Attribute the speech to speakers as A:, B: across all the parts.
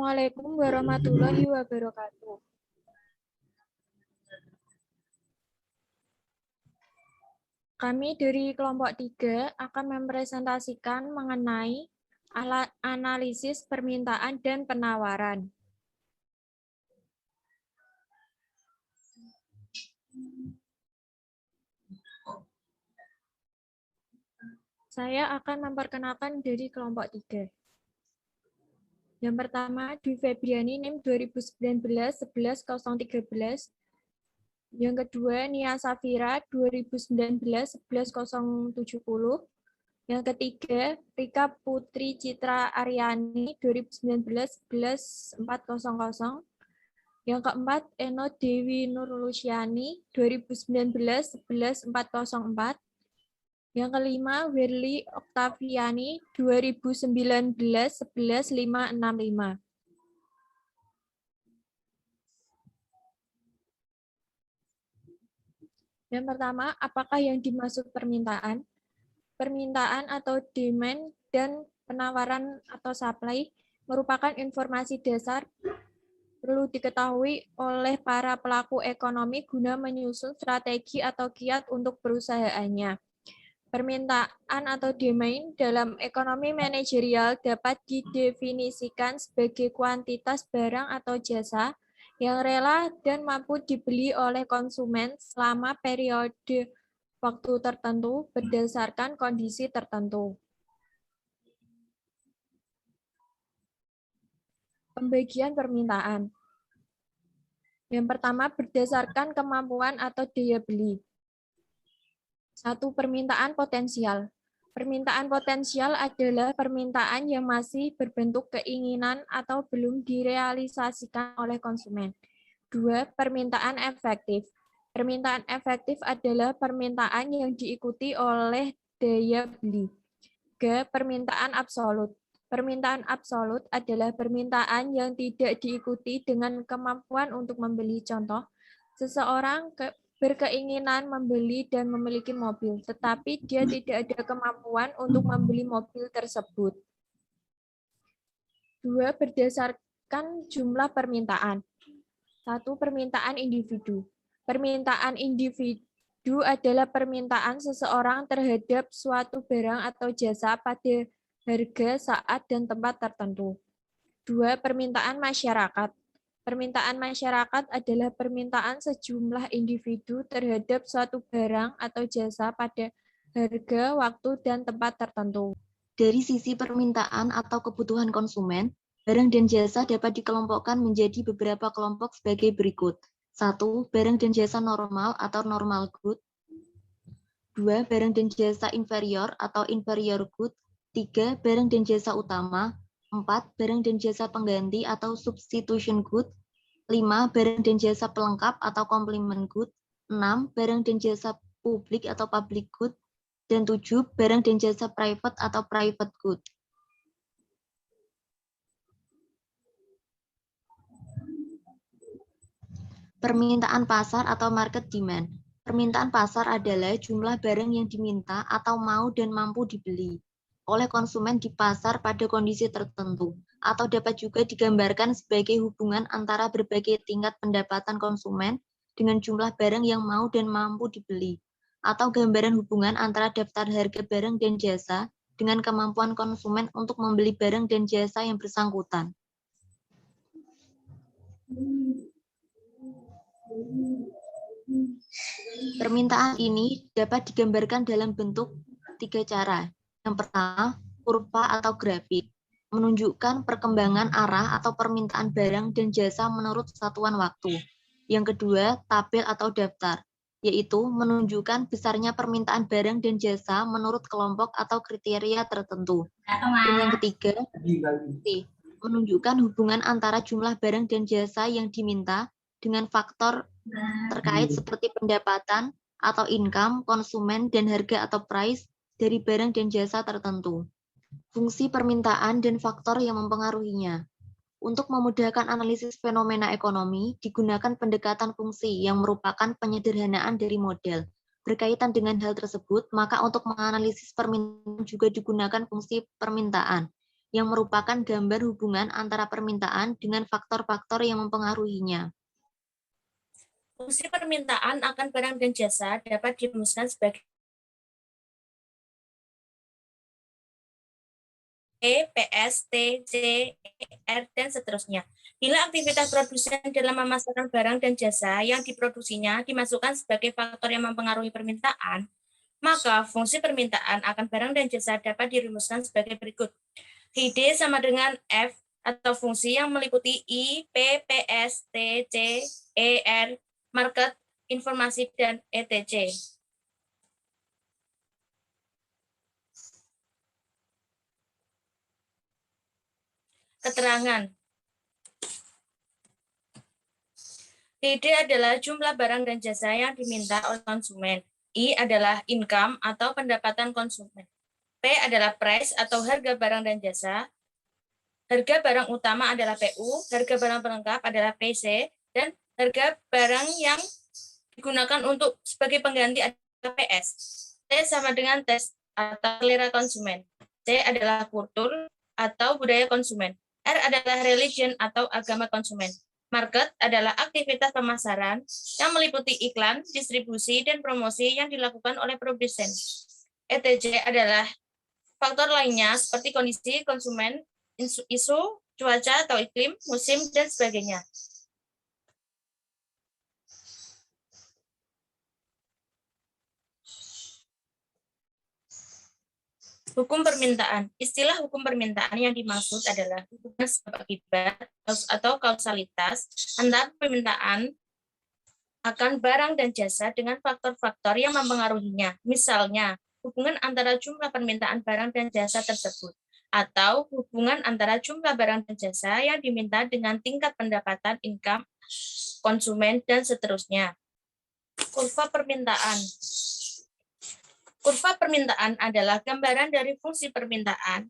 A: Assalamualaikum warahmatullahi wabarakatuh. Kami dari kelompok 3 akan mempresentasikan mengenai analisis permintaan dan penawaran. Saya akan memperkenalkan dari kelompok 3. Yang pertama, Dwi Febriani, NIM 2019-11-013. Yang kedua, Nia Safira, 2019-11-070. Yang ketiga, Rika Putri Citra Aryani, 2019-11-400. Yang keempat, Eno Dewi Nur Luciani, 2019-11-404. Yang kelima, Werli Oktaviani, 2019-11-565. Yang pertama, apakah yang dimaksud permintaan? Permintaan atau demand dan penawaran atau supply merupakan informasi dasar perlu diketahui oleh para pelaku ekonomi guna menyusun strategi atau kiat untuk perusahaannya. Permintaan atau demand dalam ekonomi manajerial dapat didefinisikan sebagai kuantitas barang atau jasa yang rela dan mampu dibeli oleh konsumen selama periode waktu tertentu berdasarkan kondisi tertentu. Pembagian permintaan. Yang pertama, berdasarkan kemampuan atau daya beli. 1. Permintaan potensial. Permintaan potensial adalah permintaan yang masih berbentuk keinginan atau belum direalisasikan oleh konsumen. 2. Permintaan efektif. Permintaan efektif adalah permintaan yang diikuti oleh daya beli. 3. Permintaan absolut. Permintaan absolut adalah permintaan yang tidak diikuti dengan kemampuan untuk membeli. Contoh, seseorang berkeinginan membeli dan memiliki mobil, tetapi dia tidak ada kemampuan untuk membeli mobil tersebut. 2. Berdasarkan jumlah permintaan. 1. Permintaan individu. Permintaan individu adalah permintaan seseorang terhadap suatu barang atau jasa pada harga, saat, dan tempat tertentu. 2. Permintaan masyarakat. Permintaan masyarakat adalah permintaan sejumlah individu terhadap suatu barang atau jasa pada harga, waktu, dan tempat tertentu.
B: Dari sisi permintaan atau kebutuhan konsumen, barang dan jasa dapat dikelompokkan menjadi beberapa kelompok sebagai berikut. 1. Barang dan jasa normal atau normal good. 2. Barang dan jasa inferior atau inferior good. 3. Barang dan jasa utama. 4. Barang dan jasa pengganti atau substitution good. 5. Barang dan jasa pelengkap atau complement good. 6. Barang dan jasa publik atau public good. Dan 7. Barang dan jasa private atau private good. Permintaan pasar atau market demand. Permintaan pasar adalah jumlah barang yang diminta atau mau dan mampu dibeli oleh konsumen di pasar pada kondisi tertentu, atau dapat juga digambarkan sebagai hubungan antara berbagai tingkat pendapatan konsumen dengan jumlah barang yang mau dan mampu dibeli, atau gambaran hubungan antara daftar harga barang dan jasa dengan kemampuan konsumen untuk membeli barang dan jasa yang bersangkutan. Permintaan ini dapat digambarkan dalam bentuk 3 cara. Yang pertama, kurva atau grafik, menunjukkan perkembangan arah atau permintaan barang dan jasa menurut satuan waktu. Yang kedua, tabel atau daftar, yaitu menunjukkan besarnya permintaan barang dan jasa menurut kelompok atau kriteria tertentu. Dan yang ketiga, menunjukkan hubungan antara jumlah barang dan jasa yang diminta dengan faktor terkait seperti pendapatan atau income, konsumen, dan harga atau price dari barang dan jasa tertentu. Fungsi permintaan dan faktor yang mempengaruhinya. Untuk memudahkan analisis fenomena ekonomi, digunakan pendekatan fungsi yang merupakan penyederhanaan dari model. Berkaitan dengan hal tersebut, maka untuk menganalisis permintaan juga digunakan fungsi permintaan. yang merupakan gambar hubungan antara permintaan dengan faktor-faktor yang mempengaruhinya.
C: Fungsi permintaan akan barang dan jasa dapat dirumuskan sebagai E, PS, T, C, R, dan seterusnya. Bila aktivitas produsen dalam memasarkan barang dan jasa yang diproduksinya dimasukkan sebagai faktor yang mempengaruhi permintaan, maka fungsi permintaan akan barang dan jasa dapat dirumuskan sebagai berikut. ID sama dengan F atau fungsi yang meliputi I, P, PS, T, C, E, R, market, informasi, dan etc. Keterangan. ID adalah jumlah barang dan jasa yang diminta oleh konsumen. I adalah income atau pendapatan konsumen. P adalah price atau harga barang dan jasa. Harga barang utama adalah PU, harga barang pelengkap adalah PC, dan harga barang yang digunakan untuk sebagai pengganti adalah PS. T sama dengan tes atau selera konsumen. C adalah kultur atau budaya konsumen. R adalah religion atau agama konsumen. Market adalah aktivitas pemasaran yang meliputi iklan, distribusi, dan promosi yang dilakukan oleh produsen. ETJ adalah faktor lainnya seperti kondisi konsumen, isu, cuaca atau iklim, musim, dan sebagainya. Hukum permintaan. Istilah hukum permintaan yang dimaksud adalah hubungan sebab akibat atau kausalitas antara permintaan akan barang dan jasa dengan faktor-faktor yang mempengaruhinya. Misalnya, hubungan antara jumlah permintaan barang dan jasa tersebut, atau hubungan antara jumlah barang dan jasa yang diminta dengan tingkat pendapatan, income, konsumen, dan seterusnya. Kurva permintaan. Kurva permintaan adalah gambaran dari fungsi permintaan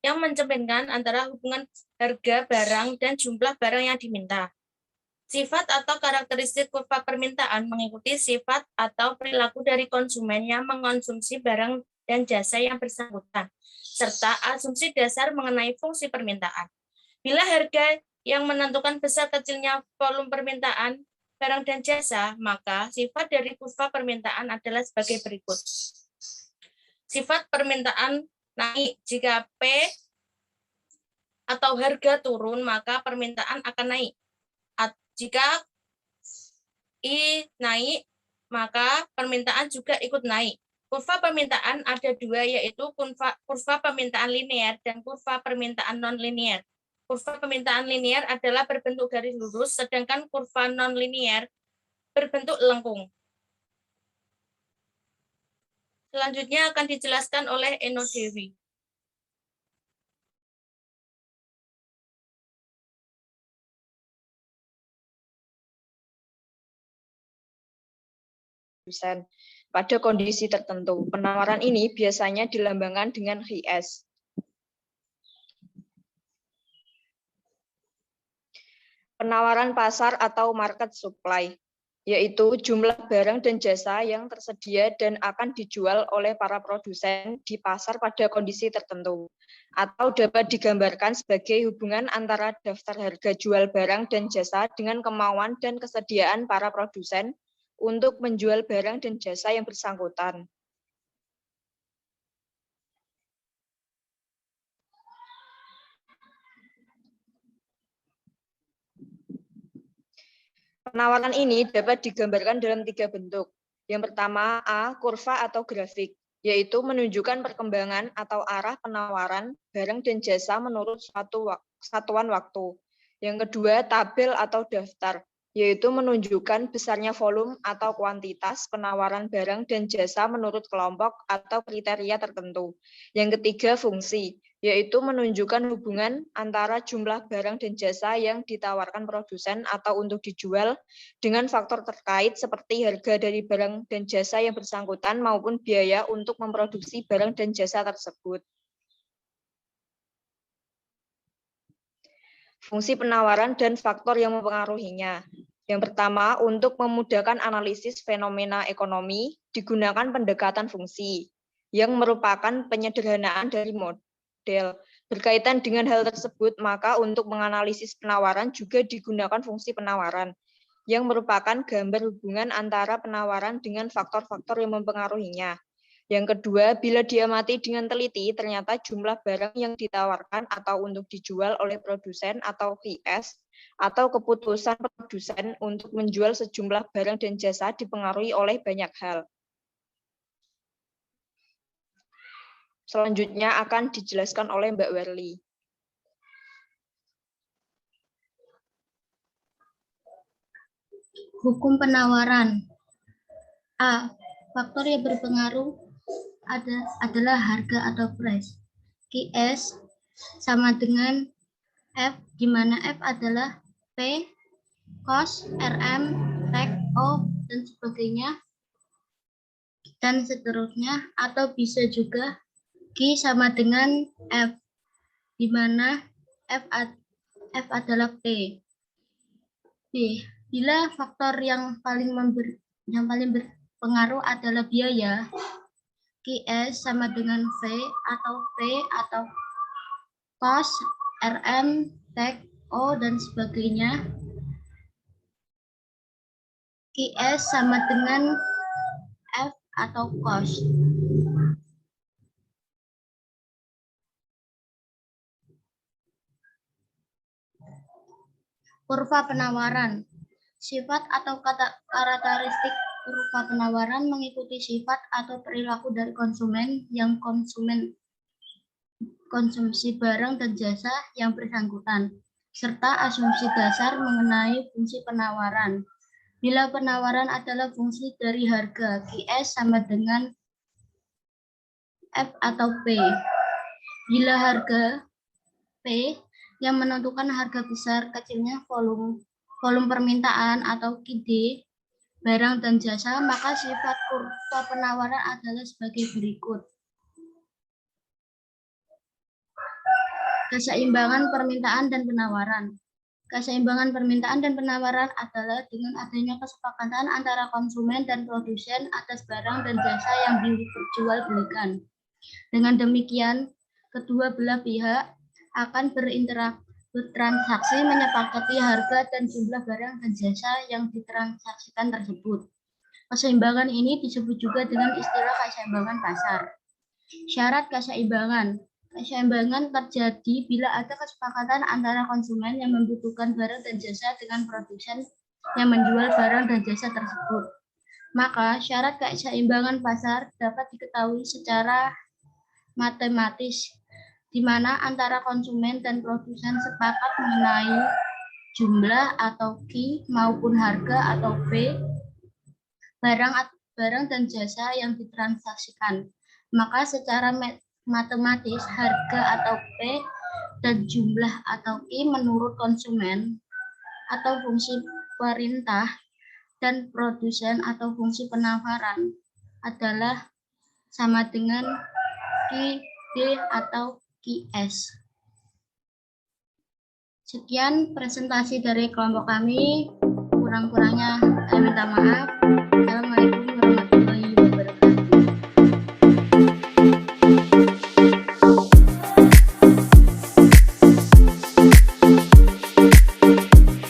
C: yang mencerminkan antara hubungan harga barang dan jumlah barang yang diminta. Sifat atau karakteristik kurva permintaan mengikuti sifat atau perilaku dari konsumen yang mengonsumsi barang dan jasa yang bersangkutan, serta asumsi dasar mengenai fungsi permintaan. Bila harga yang menentukan besar kecilnya volume permintaan barang dan jasa, maka sifat dari kurva permintaan adalah sebagai berikut. Sifat permintaan naik. Jika P atau harga turun, maka permintaan akan naik. Jika I naik, maka permintaan juga ikut naik. Kurva permintaan ada dua, yaitu kurva permintaan linear dan kurva permintaan non-linear. Kurva permintaan linear adalah berbentuk garis lurus, sedangkan kurva non-linear berbentuk lengkung. Selanjutnya akan dijelaskan oleh Eno Dewi.
D: Pada kondisi tertentu, penawaran ini biasanya dilambangkan dengan HIS. Penawaran pasar atau market supply, yaitu jumlah barang dan jasa yang tersedia dan akan dijual oleh para produsen di pasar pada kondisi tertentu, atau dapat digambarkan sebagai hubungan antara daftar harga jual barang dan jasa dengan kemauan dan kesediaan para produsen untuk menjual barang dan jasa yang bersangkutan. Penawaran ini dapat digambarkan dalam 3 bentuk. Yang pertama, A, kurva atau grafik, yaitu menunjukkan perkembangan atau arah penawaran barang dan jasa menurut suatu satuan waktu. Yang kedua, tabel atau daftar, yaitu menunjukkan besarnya volume atau kuantitas penawaran barang dan jasa menurut kelompok atau kriteria tertentu. Yang ketiga, fungsi, yaitu menunjukkan hubungan antara jumlah barang dan jasa yang ditawarkan produsen atau untuk dijual dengan faktor terkait seperti harga dari barang dan jasa yang bersangkutan maupun biaya untuk memproduksi barang dan jasa tersebut. Fungsi penawaran dan faktor yang mempengaruhinya. Yang pertama, untuk memudahkan analisis fenomena ekonomi, digunakan pendekatan fungsi, yang merupakan penyederhanaan dari model. Berkaitan dengan hal tersebut, maka untuk menganalisis penawaran juga digunakan fungsi penawaran, yang merupakan gambar hubungan antara penawaran dengan faktor-faktor yang mempengaruhinya. Yang kedua, bila diamati dengan teliti, ternyata jumlah barang yang ditawarkan atau untuk dijual oleh produsen atau QS, atau keputusan produsen untuk menjual sejumlah barang dan jasa dipengaruhi oleh banyak hal. Selanjutnya akan dijelaskan oleh Mbak Werli.
E: Hukum penawaran. A. Faktor yang berpengaruh adalah harga atau price. QS sama dengan F, di mana F adalah P, cost, RM, tag, O, dan sebagainya. Dan seterusnya, atau bisa juga Q sama dengan F, di mana F adalah P. B. Bila faktor yang paling berpengaruh adalah biaya, QS sama dengan V atau P atau cost, RM, tag, O, dan sebagainya. QS sama dengan F atau cost. Kurva penawaran. Sifat atau karakteristik kurva penawaran mengikuti sifat atau perilaku dari konsumen yang konsumsi barang dan jasa yang bersangkutan, serta asumsi dasar mengenai fungsi penawaran. Bila penawaran adalah fungsi dari harga, QS sama dengan F atau P. Bila harga P yang menentukan harga besar kecilnya volume permintaan atau QD barang dan jasa, maka sifat kurva penawaran adalah sebagai berikut. Keseimbangan permintaan dan penawaran. Keseimbangan permintaan dan penawaran adalah dengan adanya kesepakatan antara konsumen dan produsen atas barang dan jasa yang diperjualbelikan. Dengan demikian, kedua belah pihak akan bertransaksi menyepakati harga dan jumlah barang dan jasa yang ditransaksikan tersebut. Keseimbangan ini disebut juga dengan istilah keseimbangan pasar. Syarat keseimbangan. Keseimbangan terjadi bila ada kesepakatan antara konsumen yang membutuhkan barang dan jasa dengan produsen yang menjual barang dan jasa tersebut. Maka syarat keseimbangan pasar dapat diketahui secara matematis, di mana antara konsumen dan produsen sepakat mengenai jumlah atau Q maupun harga atau P barang dan jasa yang ditransaksikan. Maka secara matematis harga atau P dan jumlah atau Q menurut konsumen atau fungsi perintah dan produsen atau fungsi penawaran adalah sama dengan Q, D, atau QS. Sekian presentasi dari kelompok kami. Kurang-kurangnya saya minta maaf.